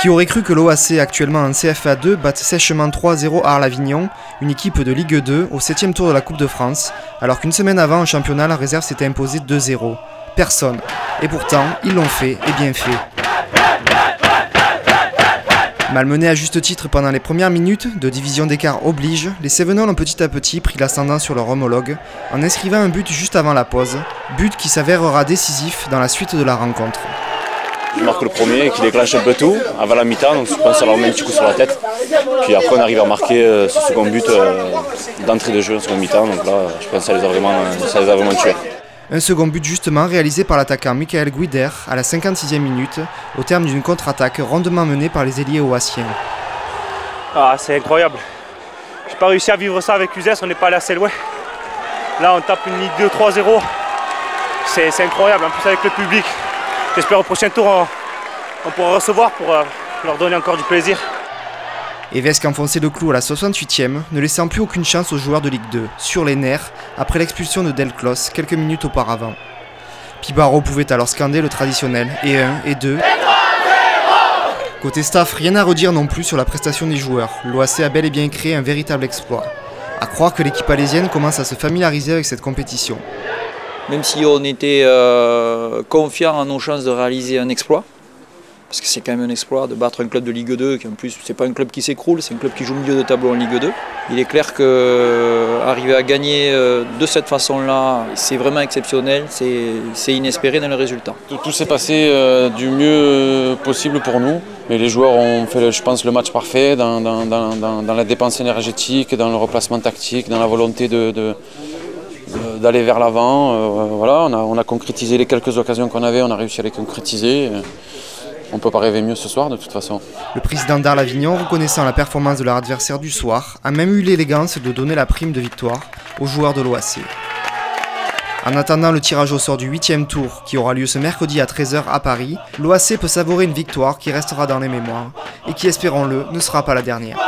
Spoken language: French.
Qui aurait cru que l'OAC, actuellement en CFA2, batte sèchement 3-0 Arles-Avignon, une équipe de Ligue 2, au 7e tour de la Coupe de France, alors qu'une semaine avant, en championnat, la réserve s'était imposée 2-0. Personne. Et pourtant, ils l'ont fait, et bien fait. Malmenés à juste titre pendant les premières minutes, de division d'écart oblige, les Cévenols ont petit à petit pris l'ascendant sur leur homologue, en inscrivant un but juste avant la pause, but qui s'avérera décisif dans la suite de la rencontre. Je marque le premier qui déclenche un peu tout avant la mi-temps, donc je pense que ça leur met un petit coup sur la tête. Puis après on arrive à marquer ce second but d'entrée de jeu en seconde mi-temps, donc là je pense que ça les a vraiment tués. Un second but justement réalisé par l'attaquant Michael Guider à la 56e minute, au terme d'une contre-attaque rondement menée par les ailiers oaciens. Ah, c'est incroyable. J'ai pas réussi à vivre ça avec Uzès, on n'est pas allé assez loin. Là on tape une Ligue 2 3-0. C'est incroyable, en plus avec le public. J'espère au prochain tour on pourra recevoir pour leur donner encore du plaisir. Évesque enfonçait le clou à la 68e, ne laissant plus aucune chance aux joueurs de Ligue 2, sur les nerfs, après l'expulsion de Delclos quelques minutes auparavant. Pibaro pouvait alors scander le traditionnel, et 1, et 2. Côté staff, rien à redire non plus sur la prestation des joueurs. L'OAC a bel et bien créé un véritable exploit. À croire que l'équipe alésienne commence à se familiariser avec cette compétition. Même si on était confiant en nos chances de réaliser un exploit, parce que c'est quand même un exploit de battre un club de Ligue 2, qui en plus c'est pas un club qui s'écroule, c'est un club qui joue milieu de tableau en Ligue 2. Il est clair qu'arriver à gagner de cette façon-là, c'est vraiment exceptionnel, c'est inespéré dans le résultat. Tout s'est passé du mieux possible pour nous, mais les joueurs ont fait, je pense, le match parfait dans la dépense énergétique, dans le replacement tactique, dans la volonté d'aller vers l'avant. Voilà, on a concrétisé les quelques occasions qu'on avait, on a réussi à les concrétiser. On ne peut pas rêver mieux ce soir de toute façon. Le président d'Arles-Avignon, reconnaissant la performance de leur adversaire du soir, a même eu l'élégance de donner la prime de victoire aux joueurs de l'OAC. En attendant le tirage au sort du 8e tour qui aura lieu ce mercredi à 13 h à Paris, l'OAC peut savourer une victoire qui restera dans les mémoires et qui, espérons-le, ne sera pas la dernière.